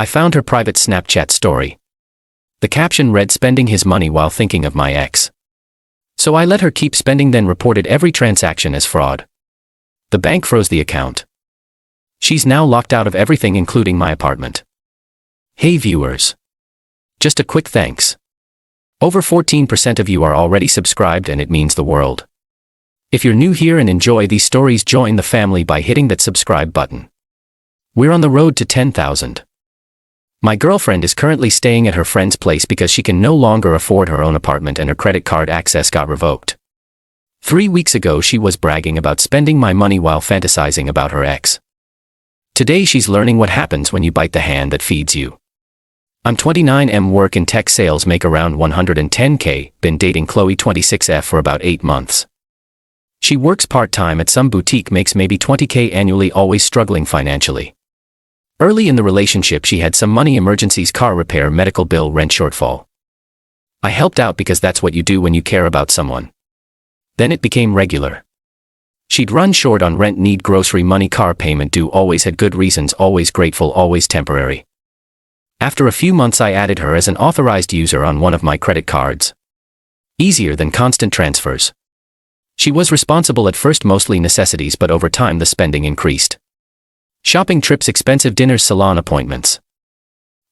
I found her private Snapchat story. The caption read, "Spending his money while thinking of my ex." So I let her keep spending, then reported every transaction as fraud. The bank froze the account. She's now locked out of everything, including my apartment. Hey viewers. Just a quick thanks. Over 14% of you are already subscribed, and it means the world. If you're new here and enjoy these stories, join the family by hitting that subscribe button. We're on the road to 10,000. My girlfriend is currently staying at her friend's place because she can no longer afford her own apartment and her credit card access got revoked. 3 weeks ago she was bragging about spending my money while fantasizing about her ex. Today she's learning what happens when you bite the hand that feeds you. I'm 29, work in tech sales, make around 110K, been dating Chloe 26F for about 8 months. She works part-time at some boutique, makes maybe 20K annually, always struggling financially. Early in the relationship she had some money emergencies, car repair, medical bill, rent shortfall. I helped out because that's what you do when you care about someone. Then it became regular. She'd run short on rent, need grocery money, car payment due, always had good reasons, always grateful, always temporary. After a few months I added her as an authorized user on one of my credit cards. Easier than constant transfers. She was responsible at first, mostly necessities, but over time the spending increased. Shopping trips, expensive dinners, salon appointments.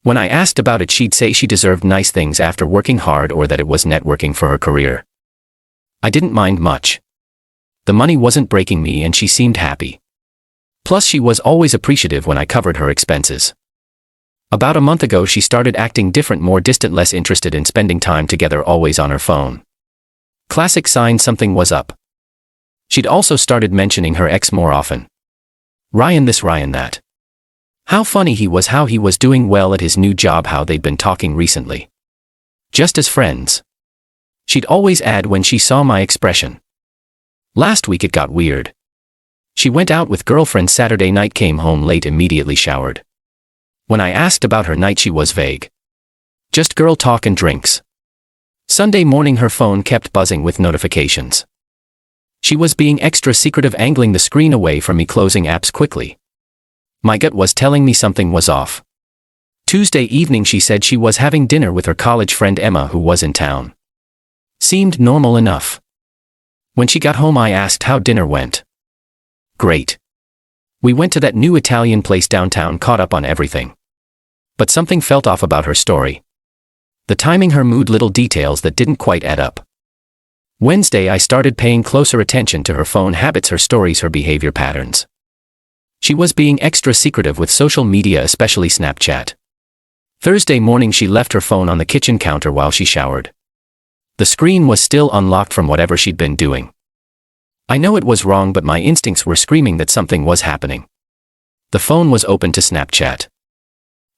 When I asked about it she'd say she deserved nice things after working hard, or that it was networking for her career. I didn't mind much. The money wasn't breaking me and she seemed happy. Plus she was always appreciative when I covered her expenses. About a month ago she started acting different, more distant, less interested in spending time together, always on her phone. Classic sign something was up. She'd also started mentioning her ex more often. Ryan this, Ryan that. How funny he was, how he was doing well at his new job, how they'd been talking recently. Just as friends. She'd always add when she saw my expression. Last week it got weird. She went out with girlfriend Saturday night, came home late, immediately showered. When I asked about her night she was vague. Just girl talk and drinks. Sunday morning her phone kept buzzing with notifications. She was being extra secretive, angling the screen away from me, closing apps quickly. My gut was telling me something was off. Tuesday evening she said she was having dinner with her college friend Emma, who was in town. Seemed normal enough. When she got home I asked how dinner went. Great. We went to that new Italian place downtown, caught up on everything. But something felt off about her story. The timing, her mood, little details that didn't quite add up. Wednesday I started paying closer attention to her phone habits, her stories, her behavior patterns. She was being extra secretive with social media, especially Snapchat. Thursday morning she left her phone on the kitchen counter while she showered. The screen was still unlocked from whatever she'd been doing. I know it was wrong, but my instincts were screaming that something was happening. The phone was open to Snapchat.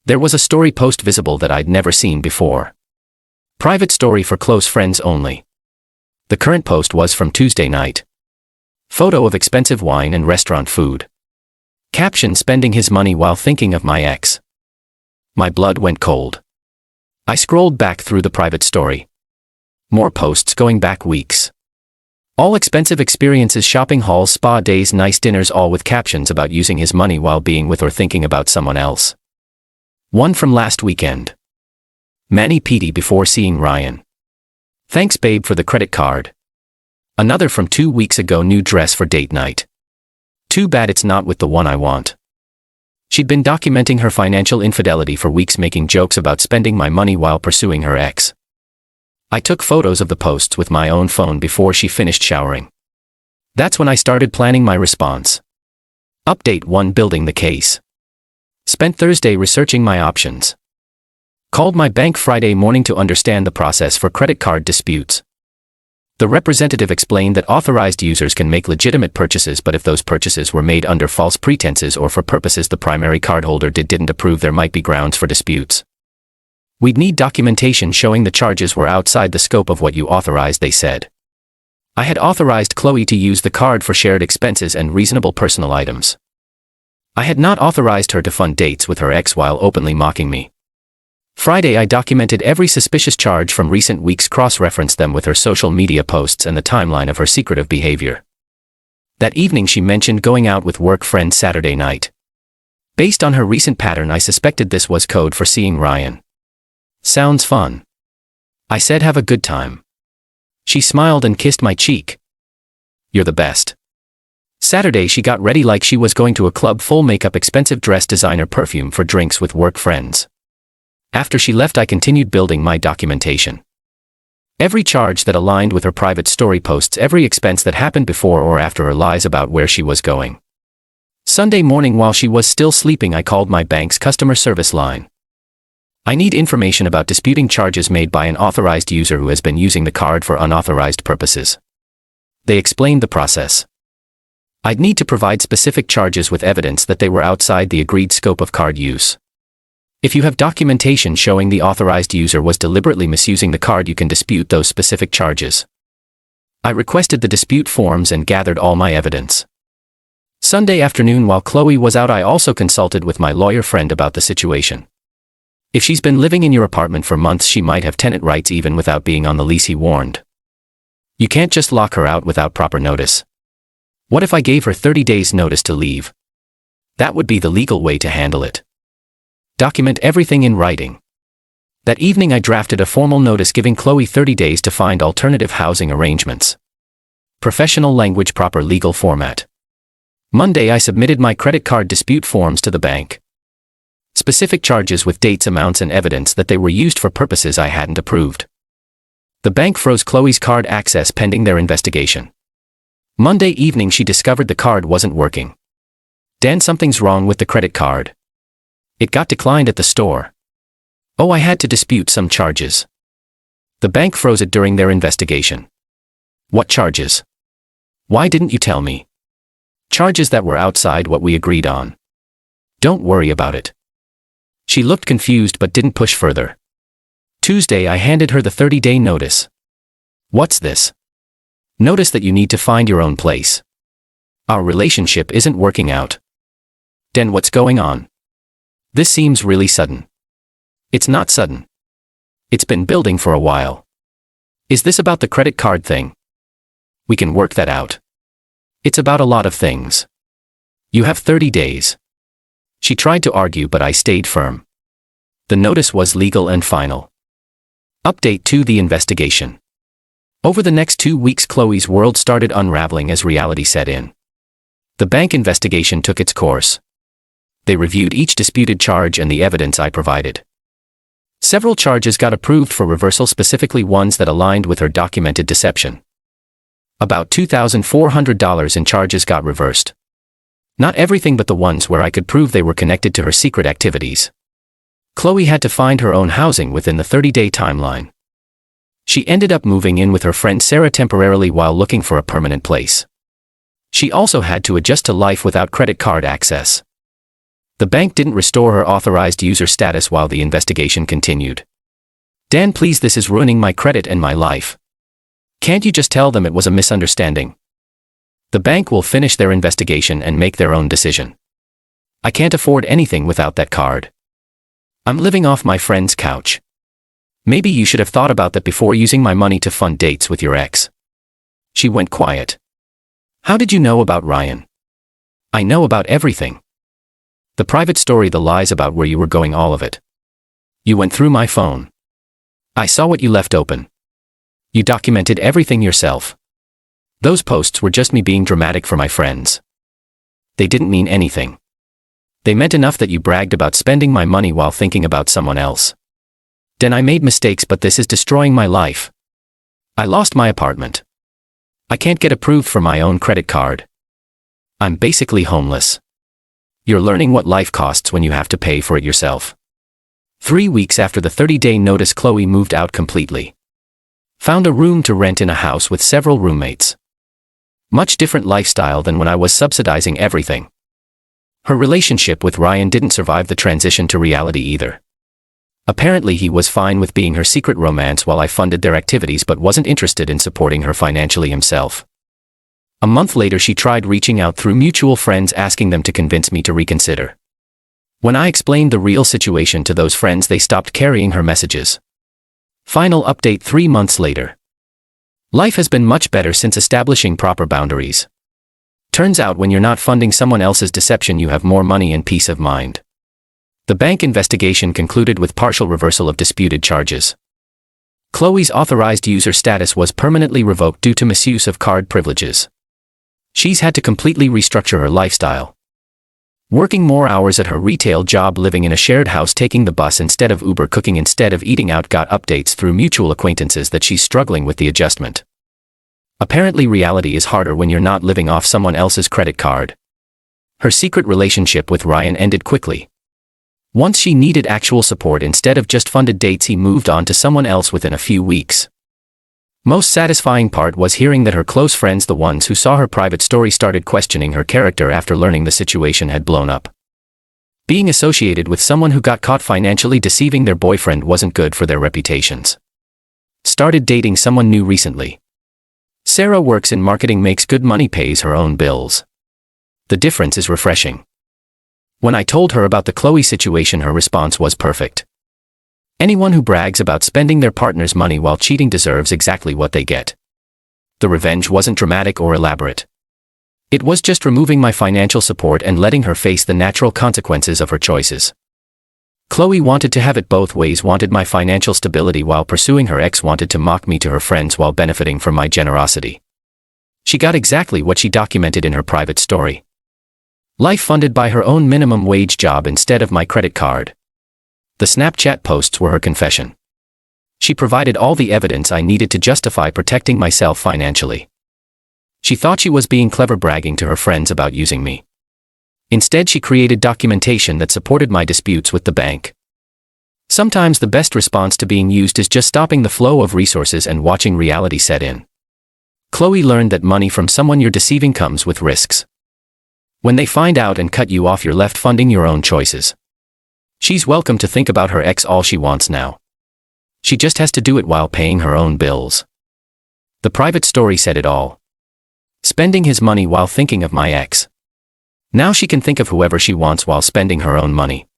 There was a story post visible that I'd never seen before. Private story for close friends only. The current post was from Tuesday night. Photo of expensive wine and restaurant food. Caption, spending his money while thinking of my ex. My blood went cold. I scrolled back through the private story. More posts going back weeks. All expensive experiences, shopping hauls, spa days, nice dinners, all with captions about using his money while being with or thinking about someone else. One from last weekend. Mani Pedi before seeing Ryan. Thanks babe for the credit card. Another from 2 weeks ago, new dress for date night. Too bad it's not with the one I want. She'd been documenting her financial infidelity for weeks, making jokes about spending my money while pursuing her ex. I took photos of the posts with my own phone before she finished showering. That's when I started planning my response. Update 1, building the case. Spent Thursday researching my options. Called my bank Friday morning to understand the process for credit card disputes. The representative explained that authorized users can make legitimate purchases, but if those purchases were made under false pretenses or for purposes the primary cardholder didn't approve, there might be grounds for disputes. We'd need documentation showing the charges were outside the scope of what you authorized, they said. I had authorized Chloe to use the card for shared expenses and reasonable personal items. I had not authorized her to fund dates with her ex while openly mocking me. Friday I documented every suspicious charge from recent weeks, cross-referenced them with her social media posts and the timeline of her secretive behavior. That evening she mentioned going out with work friends Saturday night. Based on her recent pattern, I suspected this was code for seeing Ryan. Sounds fun. I said, have a good time. She smiled and kissed my cheek. You're the best. Saturday she got ready like she was going to a club, full makeup, expensive dress, designer perfume for drinks with work friends. After she left, I continued building my documentation. Every charge that aligned with her private story posts, every expense that happened before or after her lies about where she was going. Sunday morning while she was still sleeping, I called my bank's customer service line. I need information about disputing charges made by an authorized user who has been using the card for unauthorized purposes. They explained the process. I'd need to provide specific charges with evidence that they were outside the agreed scope of card use. If you have documentation showing the authorized user was deliberately misusing the card, you can dispute those specific charges. I requested the dispute forms and gathered all my evidence. Sunday afternoon while Chloe was out, I also consulted with my lawyer friend about the situation. If she's been living in your apartment for months, she might have tenant rights even without being on the lease, he warned. You can't just lock her out without proper notice. What if I gave her 30 days notice to leave? That would be the legal way to handle it. Document everything in writing. That evening I drafted a formal notice giving Chloe 30 days to find alternative housing arrangements. Professional language, proper legal format. Monday I submitted my credit card dispute forms to the bank. Specific charges with dates, amounts, and evidence that they were used for purposes I hadn't approved. The bank froze Chloe's card access pending their investigation. Monday evening she discovered the card wasn't working. Dan, something's wrong with the credit card. It got declined at the store. Oh, I had to dispute some charges. The bank froze it during their investigation. What charges? Why didn't you tell me? Charges that were outside what we agreed on. Don't worry about it. She looked confused but didn't push further. Tuesday I handed her the 30-day notice. What's this? Notice that you need to find your own place. Our relationship isn't working out. Dan, what's going on? This seems really sudden. It's not sudden. It's been building for a while. Is this about the credit card thing? We can work that out. It's about a lot of things. You have 30 days. She tried to argue, but I stayed firm. The notice was legal and final. Update to the investigation. Over the next 2 weeks, Chloe's world started unraveling as reality set in. The bank investigation took its course. They reviewed each disputed charge and the evidence I provided. Several charges got approved for reversal, specifically ones that aligned with her documented deception. About $2,400 in charges got reversed. Not everything, but the ones where I could prove they were connected to her secret activities. Chloe had to find her own housing within the 30-day timeline. She ended up moving in with her friend Sarah temporarily while looking for a permanent place. She also had to adjust to life without credit card access. The bank didn't restore her authorized user status while the investigation continued. Dan, please, this is ruining my credit and my life. Can't you just tell them it was a misunderstanding? The bank will finish their investigation and make their own decision. I can't afford anything without that card. I'm living off my friend's couch. Maybe you should have thought about that before using my money to fund dates with your ex. She went quiet. How did you know about Ryan? I know about everything. The private story, the lies about where you were going, all of it. You went through my phone. I saw what you left open. You documented everything yourself. Those posts were just me being dramatic for my friends. They didn't mean anything. They meant enough that you bragged about spending my money while thinking about someone else. Then I made mistakes, but this is destroying my life. I lost my apartment. I can't get approved for my own credit card. I'm basically homeless. You're learning what life costs when you have to pay for it yourself. 3 weeks after the 30-day notice, Chloe moved out completely. Found a room to rent in a house with several roommates. Much different lifestyle than when I was subsidizing everything. Her relationship with Ryan didn't survive the transition to reality either. Apparently he was fine with being her secret romance while I funded their activities, but wasn't interested in supporting her financially himself. A month later she tried reaching out through mutual friends, asking them to convince me to reconsider. When I explained the real situation to those friends, they stopped carrying her messages. Final update 3 months later. Life has been much better since establishing proper boundaries. Turns out when you're not funding someone else's deception, you have more money and peace of mind. The bank investigation concluded with partial reversal of disputed charges. Chloe's authorized user status was permanently revoked due to misuse of card privileges. She's had to completely restructure her lifestyle. Working more hours at her retail job, living in a shared house, taking the bus instead of Uber, cooking instead of eating out, got updates through mutual acquaintances that she's struggling with the adjustment. Apparently reality is harder when you're not living off someone else's credit card. Her secret relationship with Ryan ended quickly. Once she needed actual support instead of just funded dates, he moved on to someone else within a few weeks. Most satisfying part was hearing that her close friends, the ones who saw her private story, started questioning her character after learning the situation had blown up. Being associated with someone who got caught financially deceiving their boyfriend wasn't good for their reputations. Started dating someone new recently. Sarah works in marketing, makes good money, pays her own bills. The difference is refreshing. When I told her about the Chloe situation, her response was perfect. Anyone who brags about spending their partner's money while cheating deserves exactly what they get. The revenge wasn't dramatic or elaborate. It was just removing my financial support and letting her face the natural consequences of her choices. Chloe wanted to have it both ways, wanted my financial stability while pursuing her ex, wanted to mock me to her friends while benefiting from my generosity. She got exactly what she documented in her private story. Life funded by her own minimum wage job instead of my credit card. The Snapchat posts were her confession. She provided all the evidence I needed to justify protecting myself financially. She thought she was being clever, bragging to her friends about using me. Instead, she created documentation that supported my disputes with the bank. Sometimes the best response to being used is just stopping the flow of resources and watching reality set in. Chloe learned that money from someone you're deceiving comes with risks. When they find out and cut you off, you're left funding your own choices. She's welcome to think about her ex all she wants now. She just has to do it while paying her own bills. The private story said it all. Spending his money while thinking of my ex. Now she can think of whoever she wants while spending her own money.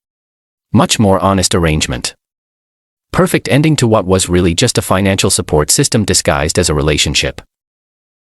Much more honest arrangement. Perfect ending to what was really just a financial support system disguised as a relationship.